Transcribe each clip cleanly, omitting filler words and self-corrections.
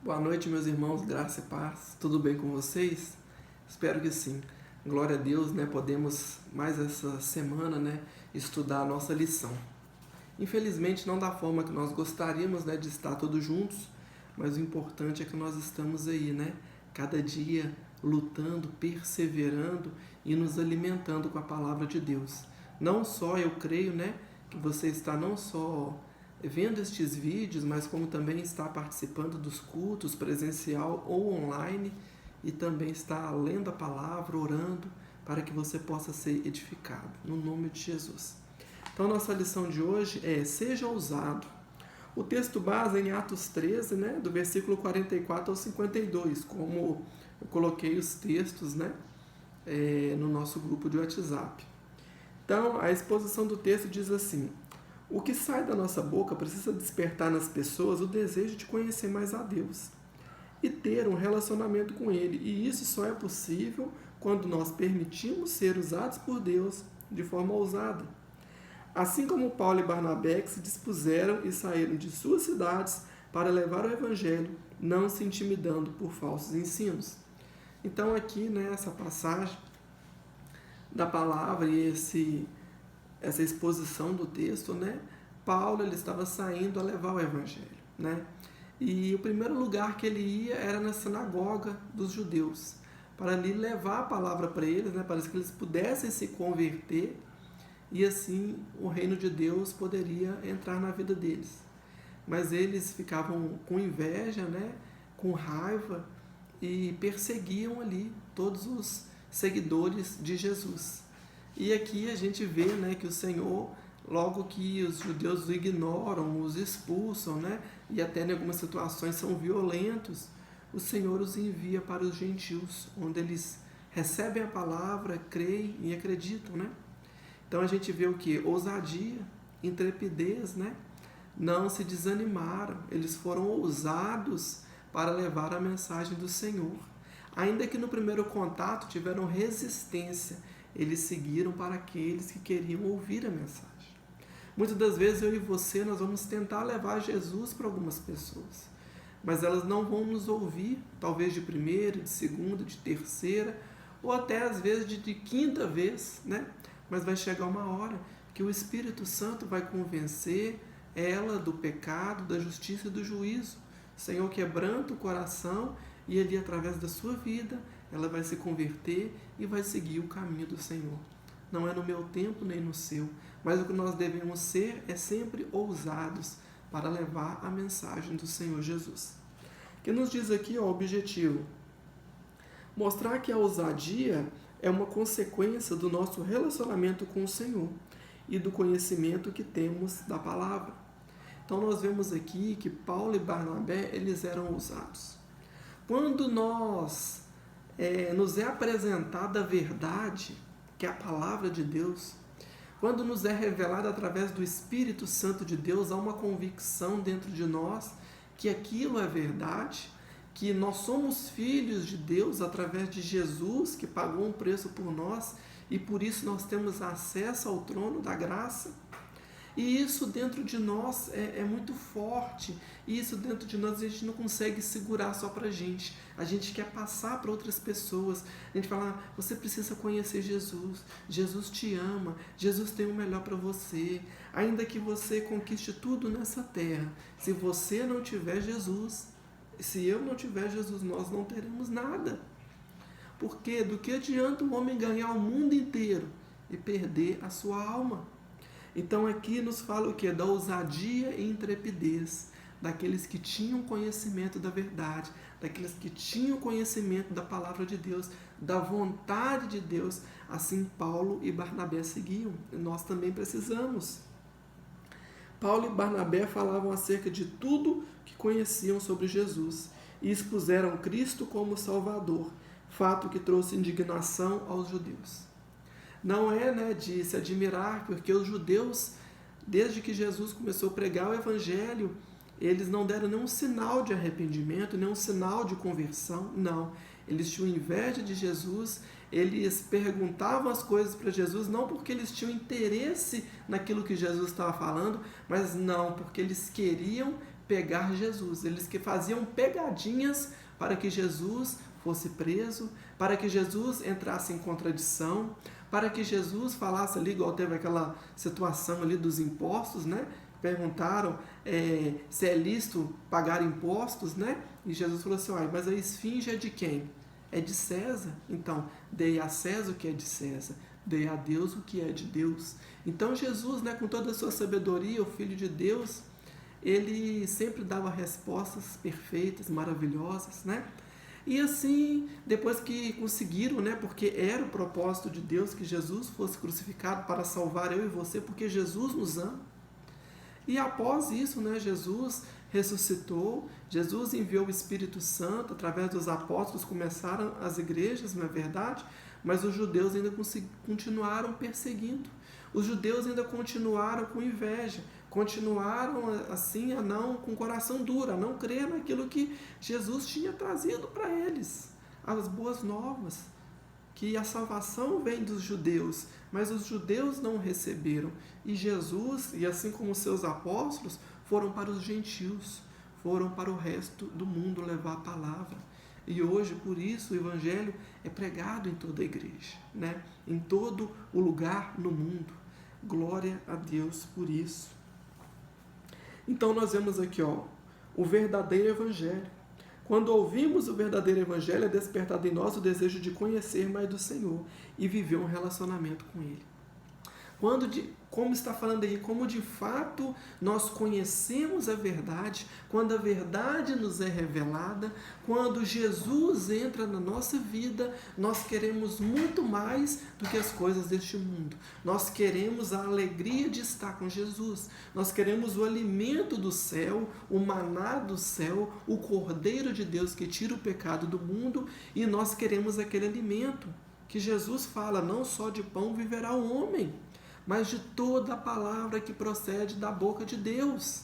Boa noite, meus irmãos, graça e paz. Tudo bem com vocês? Espero que sim. Glória a Deus, né? Podemos mais essa semana, né, estudar a nossa lição. Infelizmente não da forma que nós gostaríamos, né, de estar todos juntos, mas o importante é que nós estamos aí, né, cada dia lutando, perseverando e nos alimentando com a palavra de Deus. Não só eu creio, né, que você está não só vendo estes vídeos, mas como também está participando dos cultos presencial ou online e também está lendo a palavra, orando, para que você possa ser edificado, no nome de Jesus. Então, nossa lição de hoje é: seja ousado. O texto base é em Atos 13, né, do versículo 44 ao 52, como eu coloquei os textos, né, no nosso grupo de WhatsApp. Então, a exposição do texto diz assim: o que sai da nossa boca precisa despertar nas pessoas o desejo de conhecer mais a Deus e ter um relacionamento com Ele. E isso só é possível quando nós permitimos ser usados por Deus de forma ousada. Assim como Paulo e Barnabé que se dispuseram e saíram de suas cidades para levar o Evangelho, não se intimidando por falsos ensinos. Então aqui, né, essa passagem da palavra e essa exposição do texto, né, Paulo ele estava saindo a levar o Evangelho, né? E o primeiro lugar que ele ia era na sinagoga dos judeus, para ali levar a palavra para eles, né, para que eles pudessem se converter e assim o reino de Deus poderia entrar na vida deles. Mas eles ficavam com inveja, né, com raiva e perseguiam ali todos os seguidores de Jesus. E aqui a gente vê, né, que o Senhor, logo que os judeus o ignoram, os expulsam, né, e até em algumas situações são violentos, o Senhor os envia para os gentios, onde eles recebem a palavra, creem e acreditam, né? Então a gente vê o que? Ousadia, intrepidez, né? Não se desanimaram, eles foram ousados para levar a mensagem do Senhor. Ainda que no primeiro contato tiveram resistência, eles seguiram para aqueles que queriam ouvir a mensagem. Muitas das vezes eu e você, nós vamos tentar levar Jesus para algumas pessoas, mas elas não vão nos ouvir, talvez de primeira, de segunda, de terceira, ou até às vezes de quinta vez, né? Mas vai chegar uma hora que o Espírito Santo vai convencer ela do pecado, da justiça e do juízo. O Senhor quebranta o coração e ali, através da sua vida, ela vai se converter e vai seguir o caminho do Senhor. Não é no meu tempo nem no seu, mas o que nós devemos ser é sempre ousados para levar a mensagem do Senhor Jesus. Que nos diz aqui o objetivo: mostrar que a ousadia é uma consequência do nosso relacionamento com o Senhor e do conhecimento que temos da palavra. Então nós vemos aqui que Paulo e Barnabé, eles eram ousados. Quando nos é apresentada a verdade, que é a palavra de Deus, quando nos é revelada através do Espírito Santo de Deus, há uma convicção dentro de nós que aquilo é verdade, que nós somos filhos de Deus através de Jesus, que pagou um preço por nós, e por isso nós temos acesso ao trono da graça. E isso dentro de nós é muito forte. E isso dentro de nós a gente não consegue segurar só pra gente. A gente quer passar para outras pessoas. A gente fala: você precisa conhecer Jesus. Jesus te ama. Jesus tem o melhor para você. Ainda que você conquiste tudo nessa terra, se você não tiver Jesus, se eu não tiver Jesus, nós não teremos nada. Porque do que adianta o homem ganhar o mundo inteiro e perder a sua alma? Então aqui nos fala o que? Da ousadia e intrepidez daqueles que tinham conhecimento da verdade, daqueles que tinham conhecimento da palavra de Deus, da vontade de Deus. Assim Paulo e Barnabé seguiam, e nós também precisamos. Paulo e Barnabé falavam acerca de tudo que conheciam sobre Jesus e expuseram Cristo como Salvador, fato que trouxe indignação aos judeus. Não é, né, de se admirar, porque os judeus, desde que Jesus começou a pregar o Evangelho, eles não deram nenhum sinal de arrependimento, nenhum sinal de conversão, não. Eles tinham inveja de Jesus, eles perguntavam as coisas para Jesus, não porque eles tinham interesse naquilo que Jesus estava falando, mas não, porque eles queriam pegar Jesus. Eles que faziam pegadinhas para que Jesus fosse preso, para que Jesus entrasse em contradição, para que Jesus falasse ali, igual teve aquela situação ali dos impostos, né? Perguntaram se é lícito pagar impostos, né? E Jesus falou assim, mas a esfinge é de quem? É de César. Então, dei a César o que é de César, dei a Deus o que é de Deus. Então Jesus, né, com toda a sua sabedoria, o Filho de Deus, ele sempre dava respostas perfeitas, maravilhosas, né? E assim, depois que conseguiram, né, porque era o propósito de Deus que Jesus fosse crucificado para salvar eu e você, porque Jesus nos ama. E após isso, né, Jesus ressuscitou, Jesus enviou o Espírito Santo, através dos apóstolos começaram as igrejas, não é verdade? Mas os judeus ainda continuaram perseguindo. Os judeus ainda continuaram com inveja, continuaram assim com o coração duro, a não crer naquilo que Jesus tinha trazido para eles, as boas novas, que a salvação vem dos judeus, mas os judeus não receberam. E Jesus, e assim como os seus apóstolos, foram para os gentios, foram para o resto do mundo levar a palavra. E hoje, por isso, o Evangelho é pregado em toda a igreja, né? Em todo o lugar no mundo. Glória a Deus por isso. Então nós vemos aqui, o verdadeiro Evangelho. Quando ouvimos o verdadeiro Evangelho, é despertado em nós o desejo de conhecer mais do Senhor e viver um relacionamento com Ele. Como está falando aí, como de fato nós conhecemos a verdade, quando a verdade nos é revelada, quando Jesus entra na nossa vida, nós queremos muito mais do que as coisas deste mundo. Nós queremos a alegria de estar com Jesus, nós queremos o alimento do céu, o maná do céu, o Cordeiro de Deus que tira o pecado do mundo, e nós queremos aquele alimento que Jesus fala, não só de pão viverá o homem, mas de toda a palavra que procede da boca de Deus.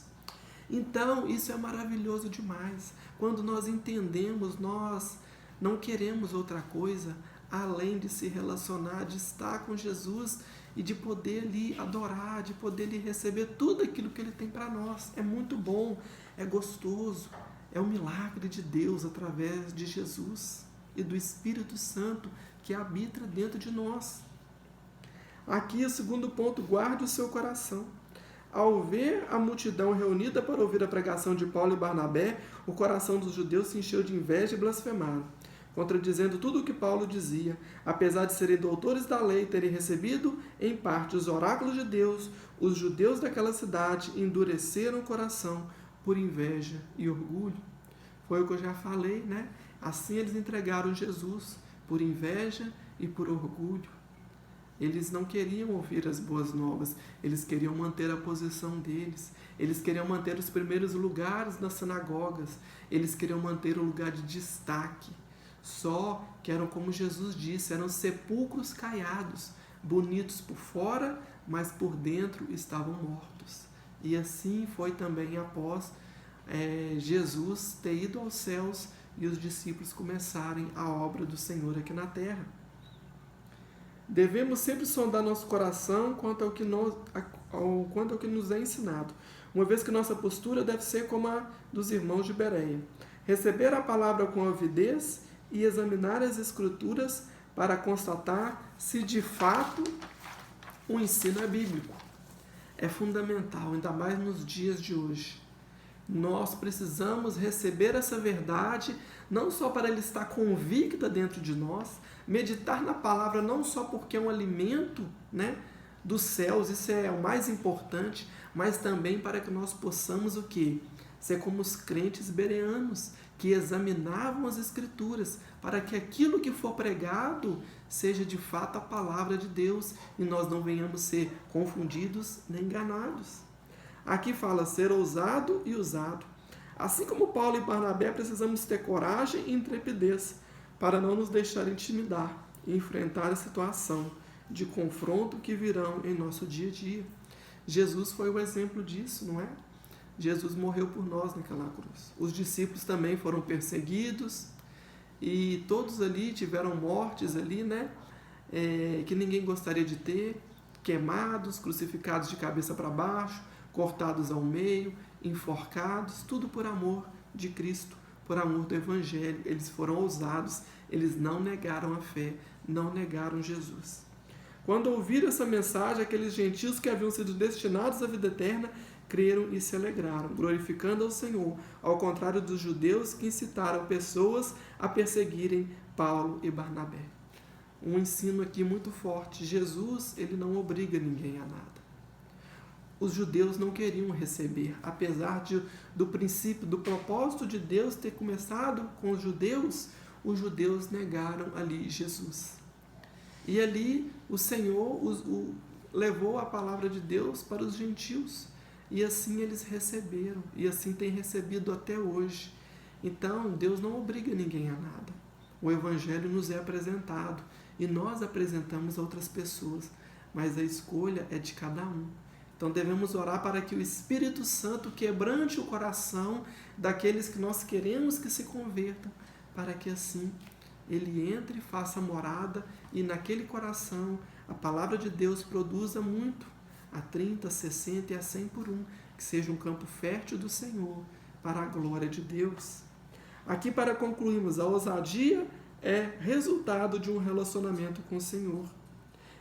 Então, isso é maravilhoso demais. Quando nós entendemos, nós não queremos outra coisa além de se relacionar, de estar com Jesus e de poder lhe adorar, de poder lhe receber tudo aquilo que Ele tem para nós. É muito bom, é gostoso, é um milagre de Deus através de Jesus e do Espírito Santo que habita dentro de nós. Aqui o segundo ponto, guarde o seu coração. Ao ver a multidão reunida para ouvir a pregação de Paulo e Barnabé, o coração dos judeus se encheu de inveja e blasfemaram, contradizendo tudo o que Paulo dizia. Apesar de serem doutores da lei e terem recebido, em parte, os oráculos de Deus, os judeus daquela cidade endureceram o coração por inveja e orgulho. Foi o que eu já falei, né? Assim eles entregaram Jesus, por inveja e por orgulho. Eles não queriam ouvir as boas novas, eles queriam manter a posição deles, eles queriam manter os primeiros lugares nas sinagogas, eles queriam manter o lugar de destaque. Só que eram, como Jesus disse, eram sepulcros caiados, bonitos por fora, mas por dentro estavam mortos. E assim foi também após Jesus ter ido aos céus e os discípulos começarem a obra do Senhor aqui na terra. Devemos sempre sondar nosso coração quanto ao que nos é ensinado, uma vez que nossa postura deve ser como a dos irmãos de Bereia. Receber a palavra com avidez e examinar as Escrituras para constatar se de fato o ensino é bíblico. É fundamental, ainda mais nos dias de hoje. Nós precisamos receber essa verdade, não só para ela estar convicta dentro de nós, meditar na palavra não só porque é um alimento, né, dos céus, isso é o mais importante, mas também para que nós possamos o quê? Ser como os crentes bereanos, que examinavam as Escrituras, para que aquilo que for pregado seja de fato a palavra de Deus e nós não venhamos ser confundidos nem enganados. Aqui fala ser ousado e usado. Assim como Paulo e Barnabé, precisamos ter coragem e intrepidez para não nos deixar intimidar e enfrentar a situação de confronto que virão em nosso dia a dia. Jesus foi o exemplo disso, não é? Jesus morreu por nós naquela cruz. Os discípulos também foram perseguidos e todos ali tiveram mortes ali, né? Que ninguém gostaria de ter, queimados, crucificados de cabeça para baixo, cortados ao meio, enforcados, tudo por amor de Cristo, por amor do Evangelho. Eles foram ousados, eles não negaram a fé, não negaram Jesus. Quando ouviram essa mensagem, aqueles gentios que haviam sido destinados à vida eterna creram e se alegraram, glorificando ao Senhor, ao contrário dos judeus que incitaram pessoas a perseguirem Paulo e Barnabé. Um ensino aqui muito forte: Jesus, ele não obriga ninguém a nada. Os judeus não queriam receber, apesar do princípio, do propósito de Deus ter começado com os judeus negaram ali Jesus. E ali o Senhor levou a palavra de Deus para os gentios, e assim eles receberam, e assim têm recebido até hoje. Então, Deus não obriga ninguém a nada. O Evangelho nos é apresentado, e nós apresentamos a outras pessoas, mas a escolha é de cada um. Então devemos orar para que o Espírito Santo quebrante o coração daqueles que nós queremos que se convertam, para que assim ele entre, faça morada e naquele coração a palavra de Deus produza muito, a 30, 60 e a 100 por um, que seja um campo fértil do Senhor para a glória de Deus. Aqui, para concluirmos, a ousadia é resultado de um relacionamento com o Senhor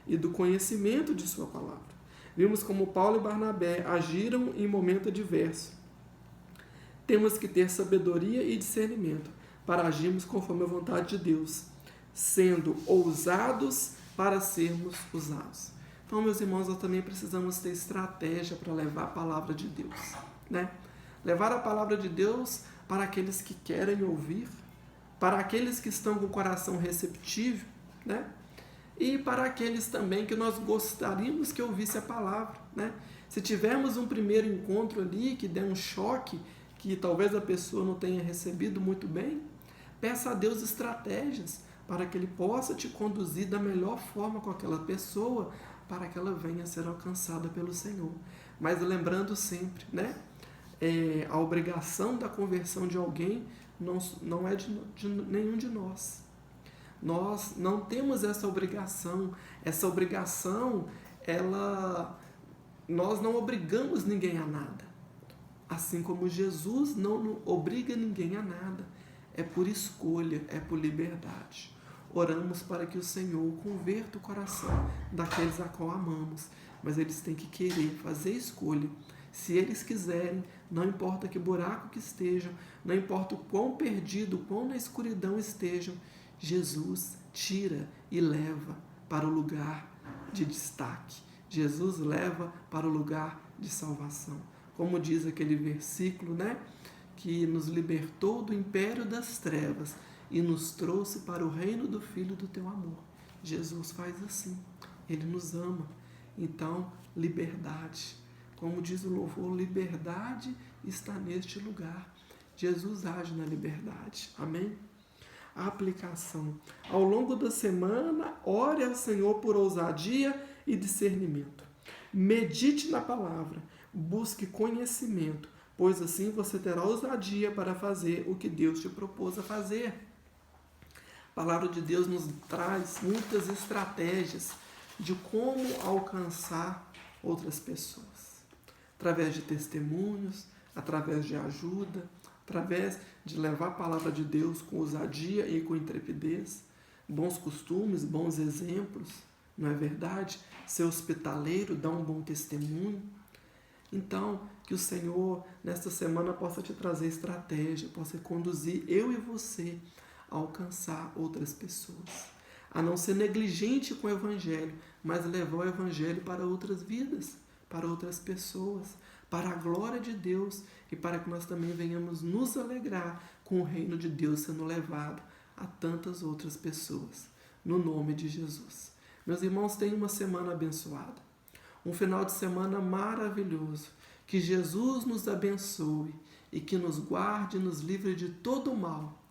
e do conhecimento de sua palavra. Vimos como Paulo e Barnabé agiram em momento adverso. Temos que ter sabedoria e discernimento para agirmos conforme a vontade de Deus, sendo ousados para sermos usados. Então, meus irmãos, nós também precisamos ter estratégia para levar a palavra de Deus, né? Levar a palavra de Deus para aqueles que querem ouvir, para aqueles que estão com o coração receptivo, né? E para aqueles também que nós gostaríamos que ouvisse a palavra, né? Se tivermos um primeiro encontro ali que der um choque, que talvez a pessoa não tenha recebido muito bem, peça a Deus estratégias para que Ele possa te conduzir da melhor forma com aquela pessoa, para que ela venha a ser alcançada pelo Senhor. Mas lembrando sempre, né? A obrigação da conversão de alguém não é de nenhum de nós. Nós não temos essa obrigação. Essa obrigação, nós não obrigamos ninguém a nada. Assim como Jesus não obriga ninguém a nada. É por escolha, é por liberdade. Oramos para que o Senhor converta o coração daqueles a qual amamos. Mas eles têm que querer fazer escolha. Se eles quiserem, não importa que buraco que estejam, não importa o quão perdido, o quão na escuridão estejam, Jesus tira e leva para o lugar de destaque. Jesus leva para o lugar de salvação. Como diz aquele versículo, né? Que nos libertou do império das trevas e nos trouxe para o reino do Filho do teu amor. Jesus faz assim. Ele nos ama. Então, liberdade. Como diz o louvor, liberdade está neste lugar. Jesus age na liberdade. Amém? A aplicação. Ao longo da semana, ore ao Senhor por ousadia e discernimento. Medite na palavra. Busque conhecimento, pois assim você terá ousadia para fazer o que Deus te propôs a fazer. A palavra de Deus nos traz muitas estratégias de como alcançar outras pessoas. Através de testemunhos, através de ajuda, através de levar a palavra de Deus com ousadia e com intrepidez, bons costumes, bons exemplos, não é verdade? Ser hospitaleiro, dar um bom testemunho. Então, que o Senhor, nesta semana, possa te trazer estratégia, possa conduzir eu e você a alcançar outras pessoas. A não ser negligente com o Evangelho, mas levar o Evangelho para outras vidas, para outras pessoas, para a glória de Deus e para que nós também venhamos nos alegrar com o reino de Deus sendo levado a tantas outras pessoas. No nome de Jesus. Meus irmãos, tenham uma semana abençoada. Um final de semana maravilhoso. Que Jesus nos abençoe e que nos guarde e nos livre de todo o mal.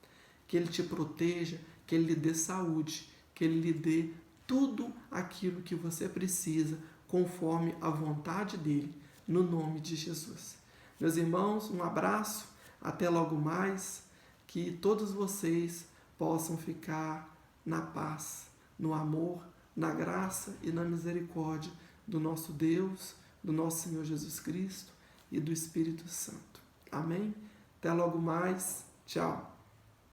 Que Ele te proteja, que Ele lhe dê saúde, que Ele lhe dê tudo aquilo que você precisa, conforme a vontade dEle, no nome de Jesus. Meus irmãos, um abraço, até logo mais, que todos vocês possam ficar na paz, no amor, na graça e na misericórdia do nosso Deus, do nosso Senhor Jesus Cristo e do Espírito Santo. Amém? Até logo mais. Tchau.